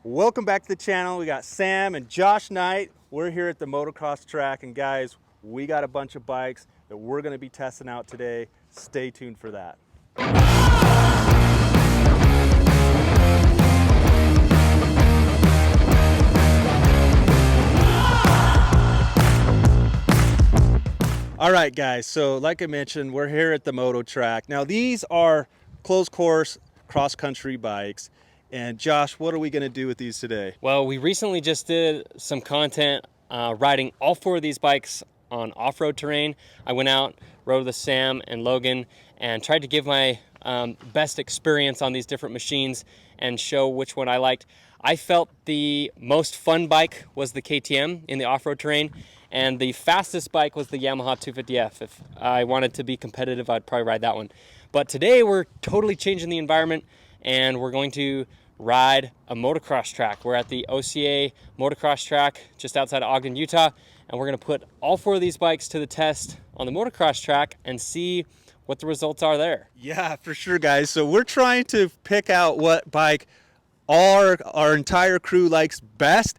Welcome back to the channel. We got Sam and Josh Knight. We're here at the motocross track, and guys, we got a bunch of bikes that we're going to be testing out today. Stay tuned for that. All right, guys, so like I mentioned, we're here at the moto track. Now, these are closed course cross-country bikes. And Josh, what are we going to do with these today? Well, we recently just did some content riding all four of these bikes on off-road terrain. I went out, rode with Sam and Logan, and tried to give my best experience on these different machines and show which one I liked. I felt the most fun bike was the KTM in the off-road terrain, and the fastest bike was the Yamaha 250F. If I wanted to be competitive, I'd probably ride that one. But today we're totally changing the environment, and we're going to ride a motocross track. We're at the OCA motocross track just outside of Ogden, Utah, and we're going to put all four of these bikes to the test on the motocross track and see what the results are there. Yeah, for sure, guys. So we're trying to pick out what bike our entire crew likes best.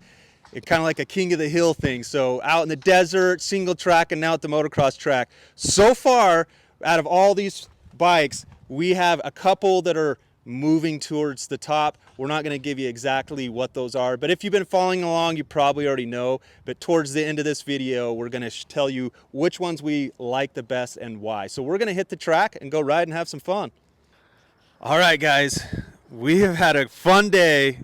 It's kind of like a king of the hill thing. So out in the desert, single track, and now at the motocross track. So far, out of all these bikes, we have a couple that are moving towards the top. We're not going to give you exactly what those are, but if you've been following along, you probably already know. But towards the end of this video, we're going to tell you which ones we like the best and why. So we're going to hit the track and go ride and have some fun. All right, guys, we have had a fun day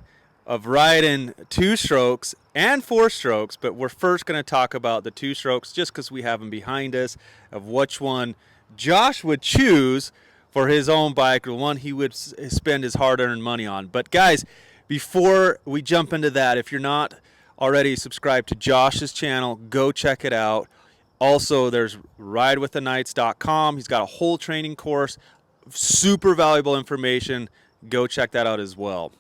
of riding 2-strokes and 4-strokes, but we're first going to talk about the 2-strokes just because we have them behind us, of which one Josh would choose for his own bike, the one he would spend his hard-earned money on. But guys, before we jump into that, if you're not already subscribed to Josh's channel, go check it out. Also, there's ridewiththeknights.com. He's got a whole training course, super valuable information. Go check that out as well.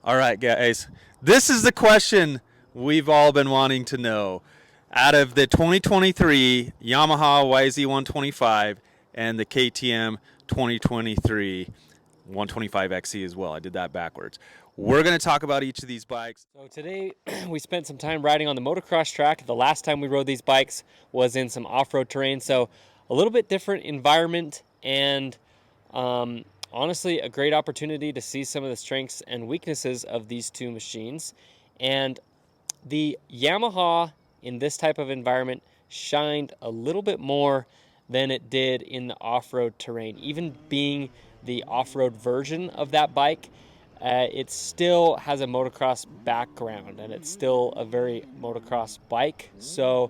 All right, guys, this is the question we've all been wanting to know. Out of the 2023 Yamaha YZ125 and the KTM 2023 125XC as well. I did that backwards. We're going to talk about each of these bikes. So today we spent some time riding on the motocross track. The last time we rode these bikes was in some off-road terrain, so a little bit different environment, and honestly a great opportunity to see some of the strengths and weaknesses of these two machines. And the Yamaha in this type of environment shined a little bit more than it did in the off-road terrain. Even being the off-road version of that bike, it still has a motocross background, and it's still a very motocross bike. So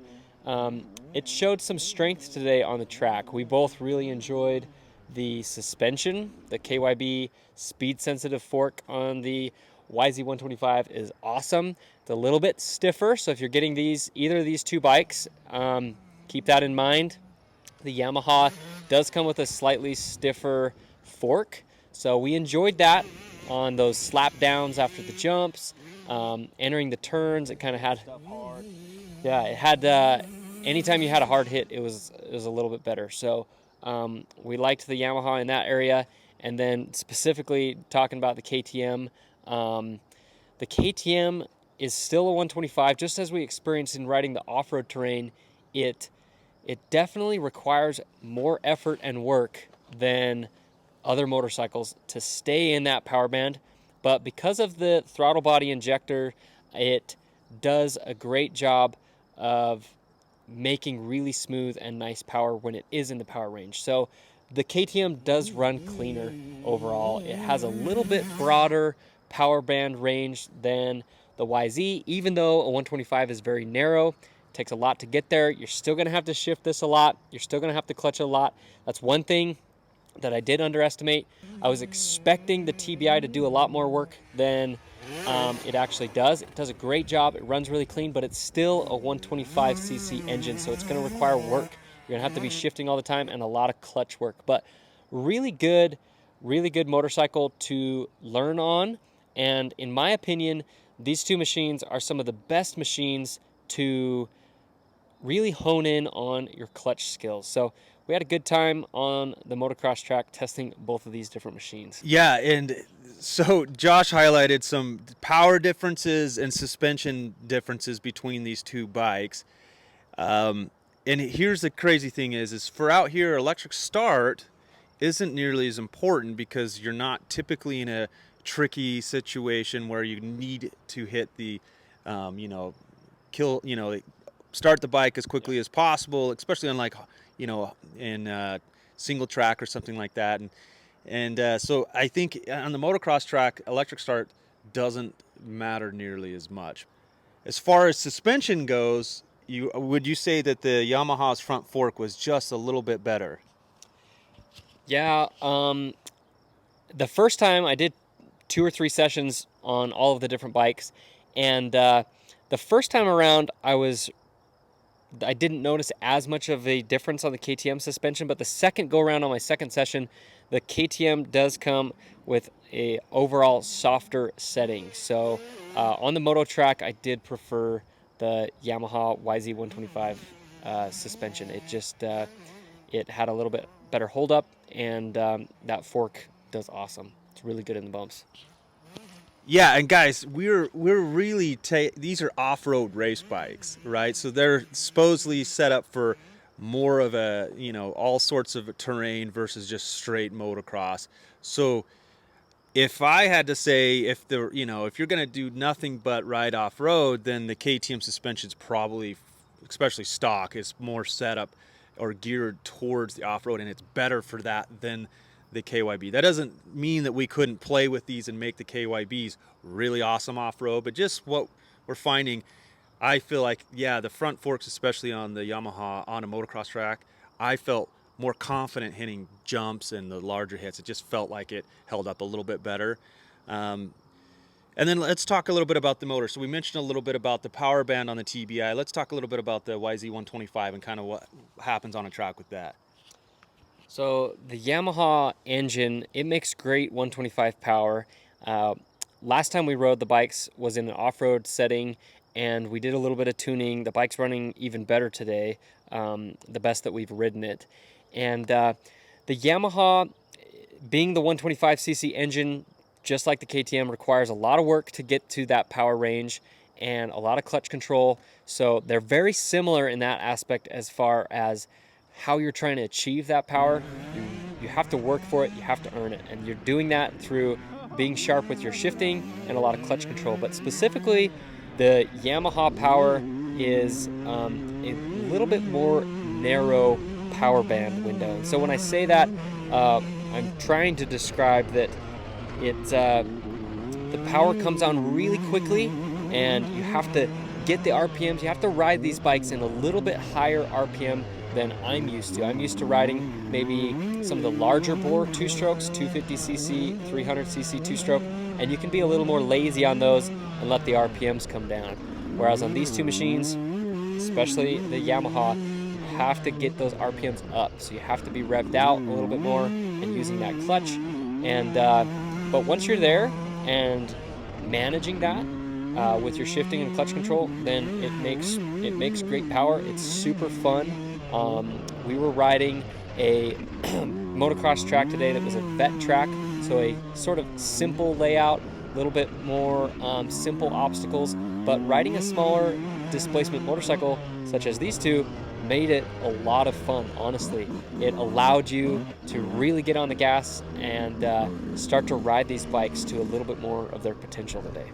it showed some strength today on the track. We both really enjoyed the suspension. The KYB speed-sensitive fork on the YZ125 is awesome. It's a little bit stiffer, so if you're getting either of these two bikes, keep that in mind. The Yamaha does come with a slightly stiffer fork, so we enjoyed that on those slap downs after the jumps, entering the turns. It kind of had, yeah, it had. Anytime you had a hard hit, it was a little bit better. So we liked the Yamaha in that area, and then specifically talking about the KTM. The KTM is still a 125, just as we experienced in riding the off-road terrain. It definitely requires more effort and work than other motorcycles to stay in that power band. But because of the throttle body injector, it does a great job of making really smooth and nice power when it is in the power range. So the KTM does run cleaner overall. It has a little bit broader power band range than the YZ, even though a 125 is very narrow. Takes a lot to get there. You're still going to have to shift this a lot. You're still going to have to clutch a lot. That's one thing that I did underestimate. I was expecting the TBI to do a lot more work than it actually does. It does a great job. It runs really clean, but it's still a 125cc engine, so it's going to require work. You're going to have to be shifting all the time and a lot of clutch work. But really good motorcycle to learn on. And in my opinion, these two machines are some of the best machines to really hone in on your clutch skills. So we had a good time on the motocross track testing both of these different machines. Yeah, and so Josh highlighted some power differences and suspension differences between these two bikes. And here's the crazy thing is for out here, electric start isn't nearly as important because you're not typically in a tricky situation where you need to hit the, start the bike as quickly as possible, especially on like, in single track or something like that. So I think on the motocross track, electric start doesn't matter nearly as much. As far as suspension goes, would you say that the Yamaha's front fork was just a little bit better? Yeah, the first time I did 2 or 3 sessions on all of the different bikes, and the first time around I didn't notice as much of a difference on the KTM suspension, but the second go around on my second session, the KTM does come with a overall softer setting. So on the moto track, I did prefer the Yamaha YZ125 suspension. It just it had a little bit better hold up, and that fork does awesome. It's really good in the bumps. Yeah, and guys, we're really these are off-road race bikes, right? So they're supposedly set up for more of a, all sorts of terrain versus just straight motocross. So if I had to say if you're going to do nothing but ride off-road, then the KTM suspension's probably, especially stock, is more set up or geared towards the off-road, and it's better for that than the KYB. That doesn't mean that we couldn't play with these and make the KYBs really awesome off-road, but just what we're finding, I feel like, yeah, the front forks, especially on the Yamaha on a motocross track, I felt more confident hitting jumps and the larger hits. It just felt like it held up a little bit better. And then let's talk a little bit about the motor. So we mentioned a little bit about the power band on the TBI. Let's talk a little bit about the YZ125 and kind of what happens on a track with that. So the Yamaha engine, it makes great 125 power. Last time we rode the bikes was in an off-road setting, and we did a little bit of tuning. The bike's running even better today, the best that we've ridden it. And the Yamaha, being the 125cc engine, just like the KTM, requires a lot of work to get to that power range and a lot of clutch control. So they're very similar in that aspect as far as how you're trying to achieve that power. You have to work for it, you have to earn it, and you're doing that through being sharp with your shifting and a lot of clutch control. But specifically, the Yamaha power is a little bit more narrow power band window. And so when I say that, I'm trying to describe that the power comes on really quickly, and you have to get the RPMs. You have to ride these bikes in a little bit higher RPM than I'm used to. I'm used to riding maybe some of the larger bore two-strokes, 250cc, 300cc two-stroke, and you can be a little more lazy on those and let the RPMs come down. Whereas on these two machines, especially the Yamaha, you have to get those RPMs up. So you have to be revved out a little bit more and using that clutch. And but once you're there and managing that with your shifting and clutch control, then it makes great power. It's super fun. We were riding a motocross track today that was a vet track, so a sort of simple layout, a little bit more simple obstacles, but riding a smaller displacement motorcycle such as these two made it a lot of fun. Honestly, it allowed you to really get on the gas and start to ride these bikes to a little bit more of their potential today.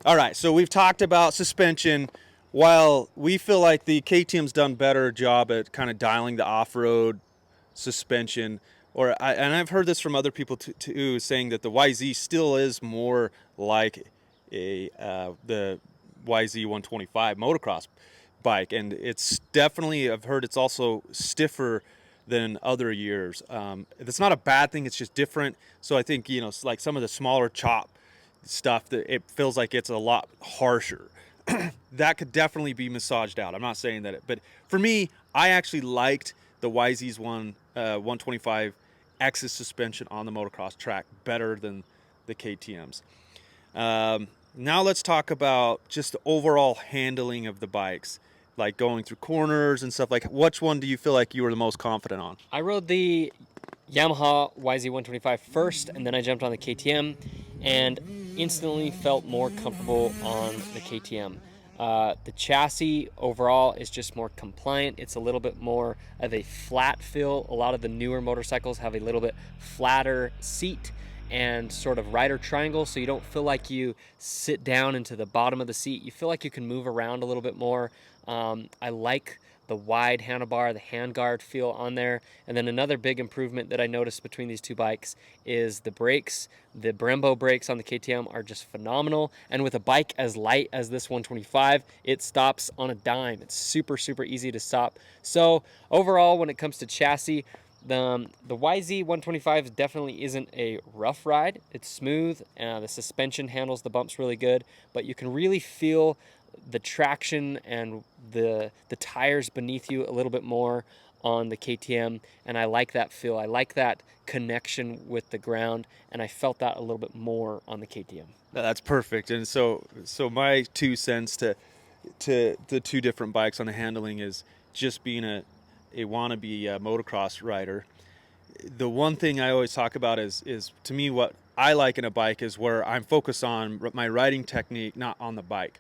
All right, so we've talked about suspension. While we feel like the KTM's done better job at kind of dialing the off-road suspension, and I've heard this from other people too, saying that the YZ still is more like the YZ125 motocross bike, and it's definitely, I've heard it's also stiffer than other years. It's not a bad thing, it's just different. So I think, like some of the smaller chop stuff, that it feels like it's a lot harsher. That could definitely be massaged out. I'm not saying that, but for me, I actually liked the YZ's 125X's suspension on the motocross track better than the KTM's. Now let's talk about just the overall handling of the bikes. like going through corners and stuff? Like, which one do you feel like you were the most confident on? I rode the Yamaha YZ125 first, and then I jumped on the KTM and instantly felt more comfortable on the KTM. The chassis overall is just more compliant. It's a little bit more of a flat feel. A lot of the newer motorcycles have a little bit flatter seat and sort of rider triangle, so you don't feel like you sit down into the bottom of the seat. You feel like you can move around a little bit more. I like the wide handlebar, the handguard feel on there. And then another big improvement that I noticed between these two bikes is the brakes. The Brembo brakes on the KTM are just phenomenal. And with a bike as light as this 125, it stops on a dime. It's super, super easy to stop. So overall, when it comes to chassis, the YZ125 definitely isn't a rough ride. It's smooth. The suspension handles the bumps really good, but you can really feel the traction and the tires beneath you a little bit more on the KTM, and I like that feel. I like that connection with the ground, and I felt that a little bit more on the KTM. That's perfect. And so my 2 cents to the two different bikes on the handling is just being a wannabe motocross rider. The one thing I always talk about is to me what I like in a bike is where I'm focused on my riding technique, not on the bike.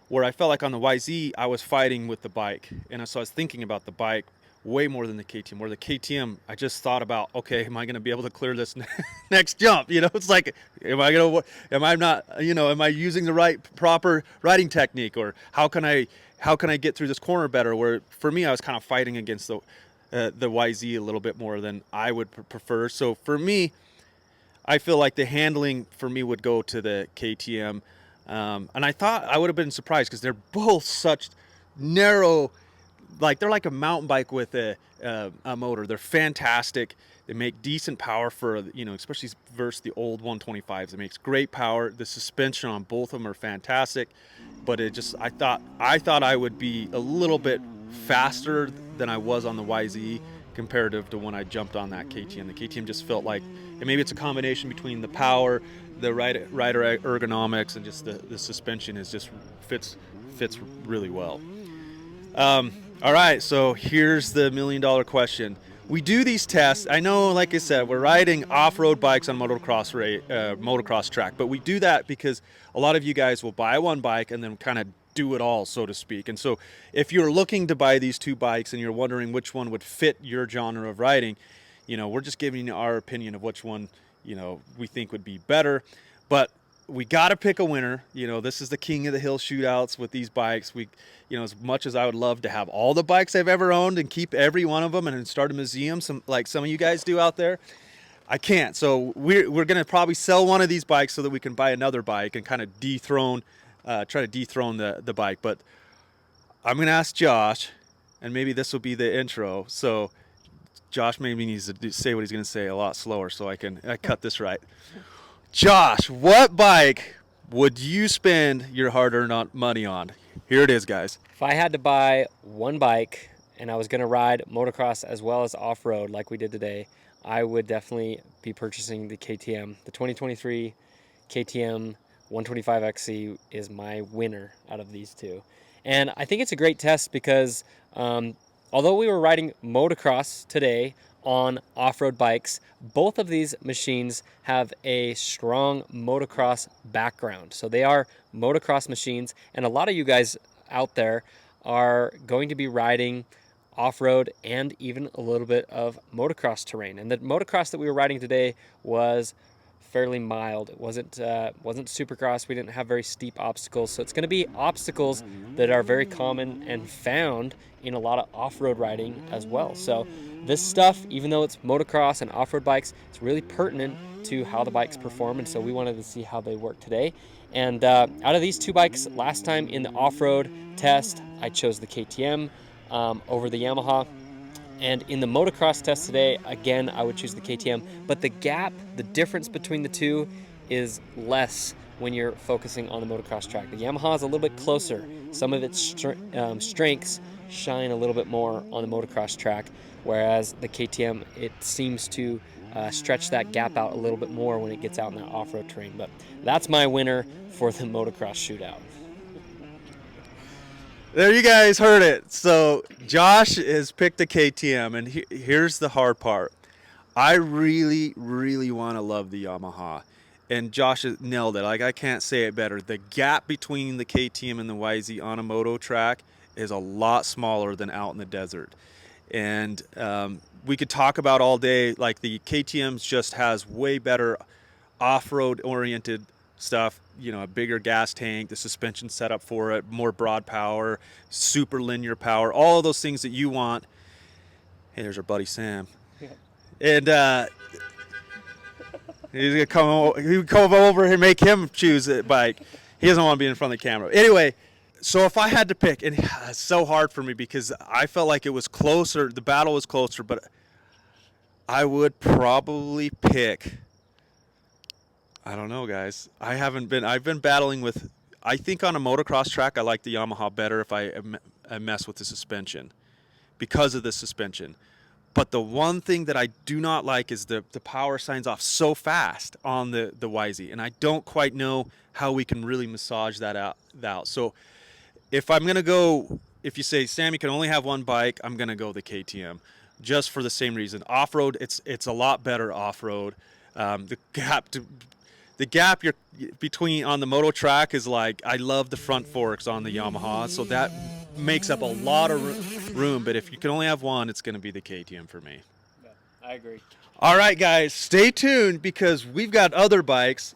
Where I felt like on the YZ, I was fighting with the bike. And so I was thinking about the bike way more than the KTM. Where the KTM, I just thought about, okay, am I going to be able to clear this next jump? You know, it's like, am I using the proper riding technique? Or how can I get through this corner better? Where for me, I was kind of fighting against the YZ a little bit more than I would prefer. So for me, I feel like the handling for me would go to the KTM. And I thought I would have been surprised because they're both such narrow, like they're like a mountain bike with a motor. They're fantastic. They make decent power for, especially versus the old 125s. It makes great power. The suspension on both of them are fantastic, but I thought I would be a little bit faster than I was on the YZ comparative to when I jumped on that KTM. The KTM just felt like, and maybe it's a combination between the power, the rider ergonomics, and just the suspension is just fits really well. All right, so here's the $1 million question. We do these tests. I know, like I said, we're riding off-road bikes on motocross track, but we do that because a lot of you guys will buy one bike and then kind of do it all, so to speak. And so if you're looking to buy these two bikes and you're wondering which one would fit your genre of riding, we're just giving you our opinion of which one we think would be better. But we got to pick a winner. This is the king of the hill shootouts with these bikes. As much as I would love to have all the bikes I've ever owned and keep every one of them and start a museum, like some of you guys do out there, I can't. So we're going to probably sell one of these bikes so that we can buy another bike and kind of try to dethrone the bike. But I'm going to ask Josh, and maybe this will be the intro. So Josh maybe needs to say what he's going to say a lot slower so I cut this right. Josh, what bike would you spend your hard-earned money on? Here it is, guys. If I had to buy one bike and I was going to ride motocross as well as off-road like we did today, I would definitely be purchasing the KTM. The 2023 KTM 125XC is my winner out of these two. And I think it's a great test because although we were riding motocross today on off-road bikes, both of these machines have a strong motocross background. So they are motocross machines, and a lot of you guys out there are going to be riding off-road and even a little bit of motocross terrain. And the motocross that we were riding today was fairly mild. It wasn't supercross. We didn't have very steep obstacles. So it's going to be obstacles that are very common and found in a lot of off-road riding as well. So this stuff, even though it's motocross and off-road bikes, it's really pertinent to how the bikes perform. And so we wanted to see how they work today. And out of these two bikes, last time in the off-road test, I chose the KTM over the Yamaha. And in the motocross test today, again, I would choose the KTM. But the difference between the two is less when you're focusing on the motocross track. The Yamaha is a little bit closer. Some of its strengths shine a little bit more on the motocross track, whereas the KTM, it seems to stretch that gap out a little bit more when it gets out in that off-road terrain. But that's my winner for the motocross shootout. There, you guys heard it. So Josh has picked a KTM, and here's the hard part. I really, really want to love the Yamaha, and Josh has nailed it. Like, I can't say it better. The gap between the KTM and the YZ on a moto track is a lot smaller than out in the desert. And we could talk about all day. Like, the KTM's just has way better off-road oriented stuff, you know, a bigger gas tank, the suspension setup for it, more broad power, super linear power, all of those things that you want. Hey, there's our buddy Sam. And he's gonna come over and make him choose a bike. He doesn't want to be in front of the camera. Anyway, so if I had to pick, and it's so hard for me because I felt like it was closer, the battle was closer, but I would probably pick, I don't know, guys. I've been battling with, I think on a motocross track, I like the Yamaha better if I mess with the suspension because of the suspension. But the one thing that I do not like is the power signs off so fast on the YZ, and I don't quite know how we can really massage that out. So if I'm gonna go, if you say, Sam, you can only have one bike, I'm gonna go the KTM, just for the same reason. Off-road, it's a lot better off-road. The gap you're between on the moto track is like, I love the front forks on the Yamaha, so that makes up a lot of room. But if you can only have one, it's going to be the KTM for me. Yeah, I agree. All right, guys, stay tuned because we've got other bikes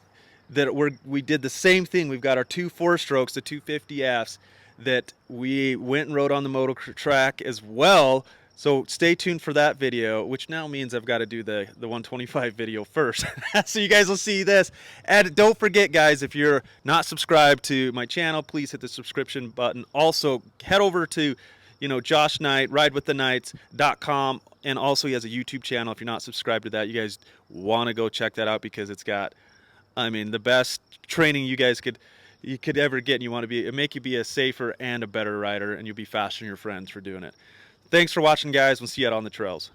that we did the same thing. We've got our two 4-strokes, the 250Fs, that we went and rode on the moto track as well. So stay tuned for that video, which now means I've got to do the 125 video first. So you guys will see this. And don't forget, guys, if you're not subscribed to my channel, please hit the subscription button. Also, head over to, Josh Knight, ridewiththeknights.com. And also, he has a YouTube channel. If you're not subscribed to that, you guys want to go check that out because it's got, the best training you could ever get. And you want to make you be a safer and a better rider, and you'll be faster than your friends for doing it. Thanks for watching, guys. We'll see you out on the trails.